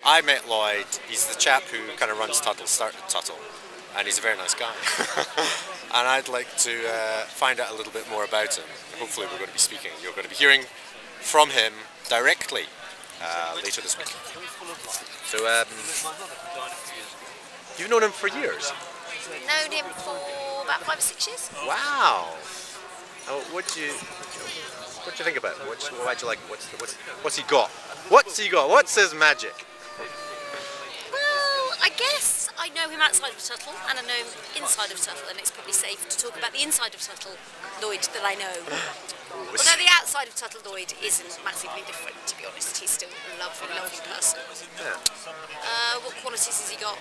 I met Lloyd. He's the chap who kind of runs Tuttle, started Tuttle, and he's a very nice guy. And I'd like to find out a little bit more about him. Hopefully we're going to be speaking. You're going to be hearing from him directly later this week. So you've known him for years? Known him for about 5 or 6 years. Wow. What do you think about him? Why'd you like him? What's he got? What's he got? What's his magic? Well, I guess I know him outside of Tuttle and I know him inside of Tuttle, and it's probably safe to talk about the inside of Tuttle Lloyd that I know. Although the outside of Tuttle Lloyd isn't massively different, to be honest. He's still a lovely, lovely person. Yeah. What qualities has he got?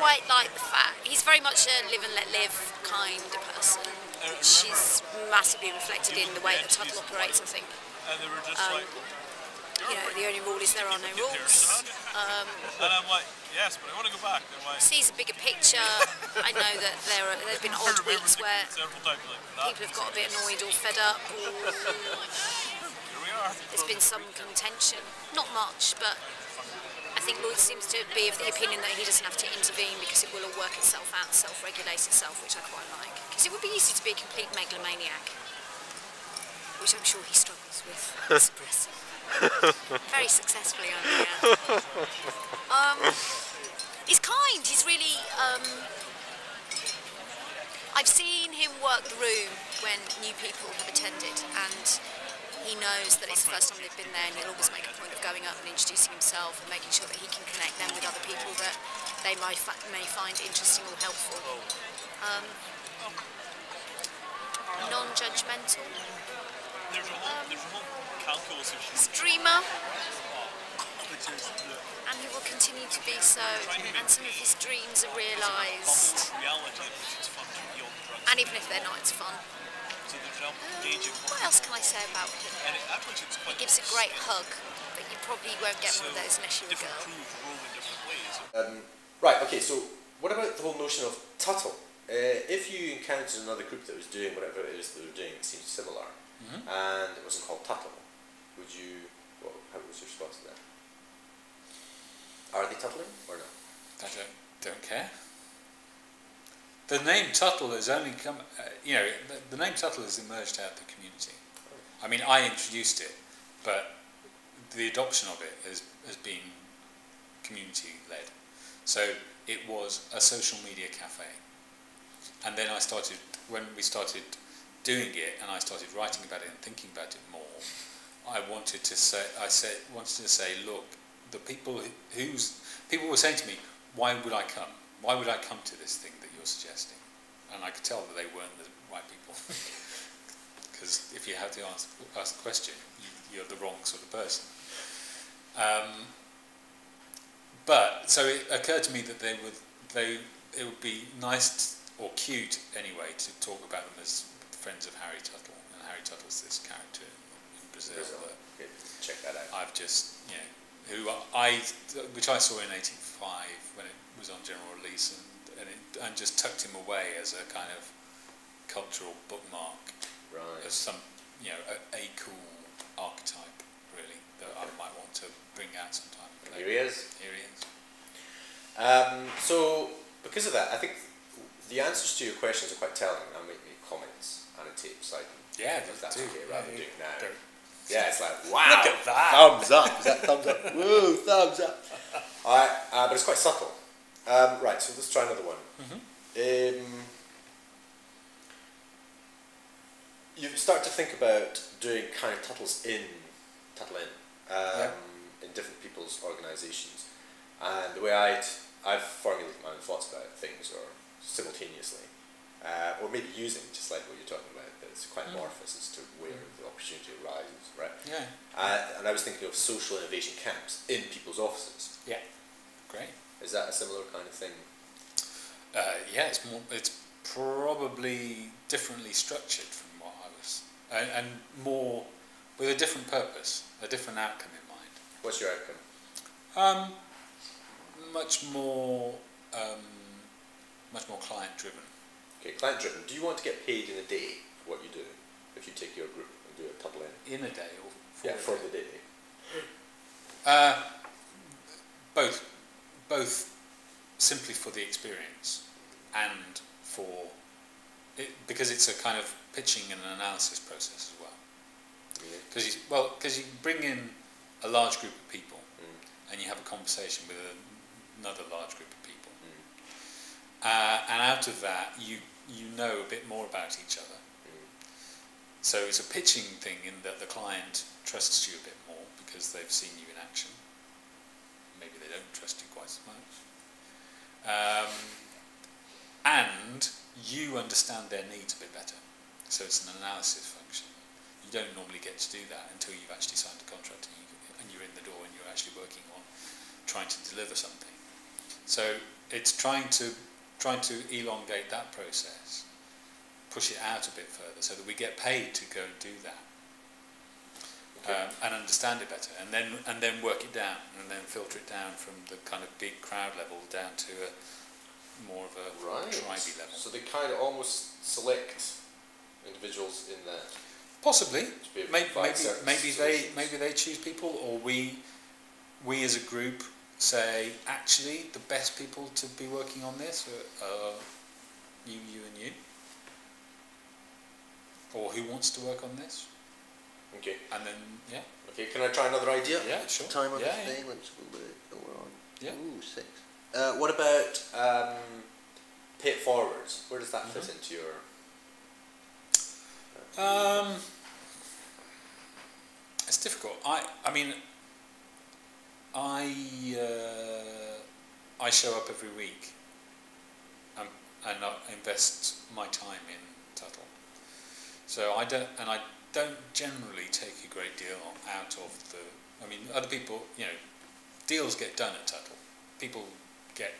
Quite like the fact he's very much a live and let live kind of person, which is massively reflected in the way that Tuttle operates, I think. You know, the only rule is there are no rules. And I'm like, yes, but I want to go back. Sees a bigger picture. I know that there have been odd weeks where people have got a bit annoyed or fed up, or there's been some contention. Not much, but I think Lloyd seems to be of the opinion that he doesn't have to intervene because it will all work itself out, self-regulate itself, which I quite like. Because it would be easy to be a complete megalomaniac, which I'm sure he struggles with suppressing. Very successfully, I know. He's kind. He's really. I've seen him work the room when new people have attended, and he knows that it's the first time they've been there, and he'll always make a point of going up and introducing himself and making sure that he can connect them with other people that they may find interesting or helpful. Non-judgmental. There's a whole calculus of streamer, and he will continue to be so, and some of his dreams are realised, and even if they're not, it's fun. What else can I say about him? He gives a great hug, but you probably won't get one of those unless you're a girl. Right, okay, so what about the whole notion of Tuttle? If you encountered another group that was doing whatever it is they were doing, it seems similar, and it wasn't called Tuttle, how was your response to that? Are they tuttling or no? I don't care. The name Tuttle has only come, the name Tuttle has emerged out of the community. I mean, I introduced it, but the adoption of it has been community-led. So it was a social media cafe. And then when we started doing it, and I started writing about it and thinking about it more, I wanted to say, look, the people were saying to me, why would I come? Why would I come to this thing that you're suggesting? And I could tell that they weren't the right people. Because if you have to ask the question, you're the wrong sort of person. But so it occurred to me that it would be nice or cute anyway to talk about them as friends of Harry Tuttle, and Harry Tuttle's this character in Brazil that check that out. I've just, which I saw in '85 when it was on general release, and just tucked him away as a kind of cultural bookmark, right? As some, a cool archetype, really, that I might want to bring out sometime. Here he is. Here he is. So because of that, I think the answers to your questions are quite telling. I'll make comments, annotate, so I can, if that's okay, rather than doing it now. Yeah, it's like, wow, look at that. Thumbs up. Is that thumbs up? Woo, thumbs up. Alright, but it's quite subtle. Right, so let's try another one. You start to think about doing kind of Tuttles in different people's organisations. And the way I've formulated my own thoughts about things, or simultaneously, or maybe using, just like what you're talking about, that it's quite amorphous as to where the opportunity arises, right? Yeah. And I was thinking of social innovation camps in people's offices. Yeah, great. Is that a similar kind of thing? Yeah, it's probably differently structured from what I was, and more with a different purpose, a different outcome in mind. What's your outcome? Much more client-driven. Okay, client-driven. Do you want to get paid in a day for what you do? If you take your group and do a Tuttle in? In a day or for the day? both simply for the experience and for it, because it's a kind of pitching and analysis process as well. Because you bring in a large group of people and you have a conversation with another large group of people, and out of that you know a bit more about each other. So it's a pitching thing in that the client trusts you a bit more because they've seen you in action. Maybe they don't trust you quite so much. And you understand their needs a bit better. So it's an analysis function. You don't normally get to do that until you've actually signed a contract and you're in the door and you're actually working on trying to deliver something. So it's trying to elongate that process, push it out a bit further so that we get paid to go and do that. And understand it better, and then work it down, and then filter it down from the kind of big crowd level down to a more of a tribey level. So they kind of almost select individuals in that. Possibly, maybe they choose people, or we as a group say actually the best people to be working on this are you and you, or who wants to work on this. Okay. And then, yeah. Okay, can I try another idea? Yeah, sure. Time on this thing, let's go on. Yeah. Ooh, 6. What about pay it forwards? Where does that fit into your... It's difficult. I mean, I show up every week and I invest my time in Tuttle. So I don't generally take a great deal out of the... I mean, other people, deals get done at Tuttle. People get,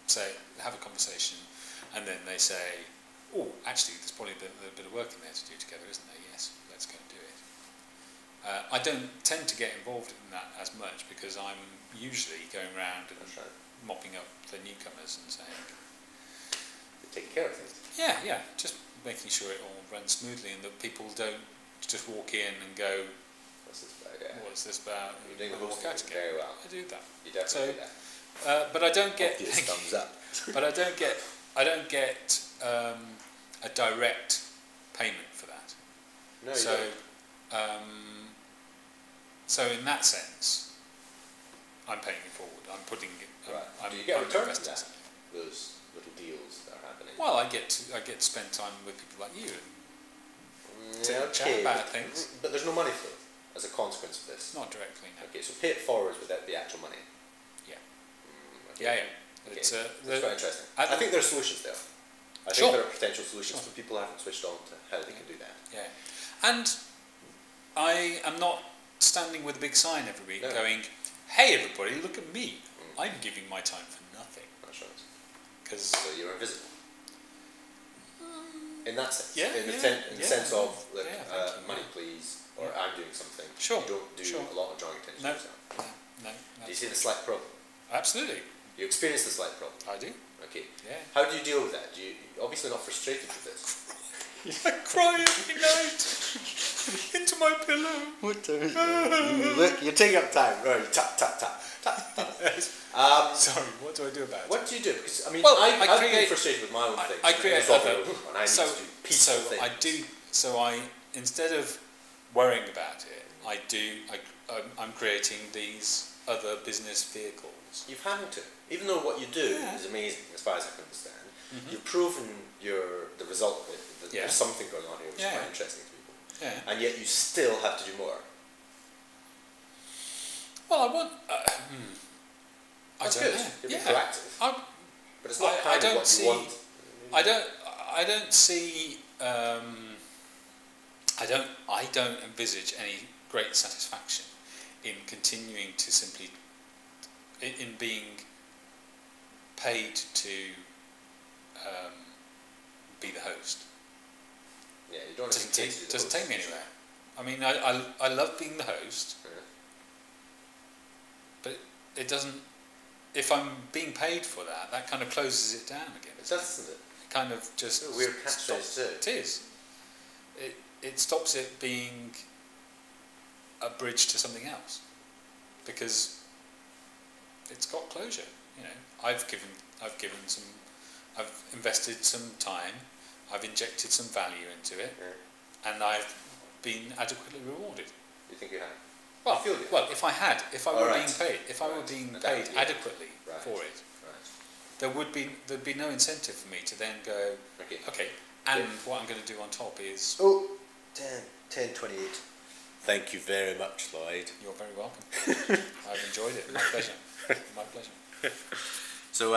say, have a conversation, and then they say, oh, actually, there's probably a bit of work in there to do together, isn't there? Yes, let's go and do it. I don't tend to get involved in that as much because I'm usually going around and mopping up the newcomers and saying... You're taking care of things. Yeah, just making sure it all runs smoothly and that people don't just walk in and go, what's this about? Yeah. What's this about? You're doing the walk hosting out again. very well. I do that. You definitely do that. But I don't get obvious thumbs up. but I don't get a direct payment for that. No, so you don't. So in that sense, I'm paying it forward. I'm putting it. Right. Do you get a return for that? Those little deals that are happening. Well, I get to spend time with people like you and chat about things. But there's no money flow as a consequence of this. Not directly, no. Okay, so pay it forwards without the actual money. Yeah. Okay. Yeah. Okay. It's, that's quite interesting. I think there are solutions there. I think there are potential solutions, but people haven't switched on to how they can do that. Yeah. And I am not standing with a big sign every week going, hey everybody, look at me. I'm giving my time for nothing. That's right. So you're invisible. In that sense. Yeah, in the sense of, look, money please, or I'm doing something. Sure. You don't do a lot of drawing attention to yourself. No. Do you see the slight problem? Absolutely. You experience the slight problem? I do. Okay. Yeah. How do you deal with that? You're obviously not frustrated with this. I cry every night into my pillow. What time? Look, you're taking up time. Right, tap. Sorry, what do I do about it? What do you do? Because I mean, I've been frustrated with my own things. I create other. And I need to do peaceful things. Instead of worrying about it, I'm creating these other business vehicles. You've had to, even though what you do is amazing, as far as I can understand. You've proven the result of it. That there's something going on here which is quite interesting to people. Yeah. And yet you still have to do more. Well, I want. That's I don't good. know. You're being proactive. But it's not kind of what you want. I don't see. I don't envisage any great satisfaction in continuing to simply in being paid to be the host. Yeah, you don't. Doesn't take me anywhere. I mean, I love being the host, but it doesn't. If I'm being paid for that, that kind of closes it down again. It doesn't it? It kind of just it's a weird catchphrase too. It is. It stops it being a bridge to something else, because it's got closure. You know, I've invested some time, I've injected some value into it, and I've been adequately rewarded. You think you have? Well, if I were being paid, Yeah. adequately for it, there'd be no incentive for me to then go, okay, and what I'm going to do on top is... Oh, 10:28. Thank you very much, Lloyd. You're very welcome. I've enjoyed it. My pleasure. My pleasure. So,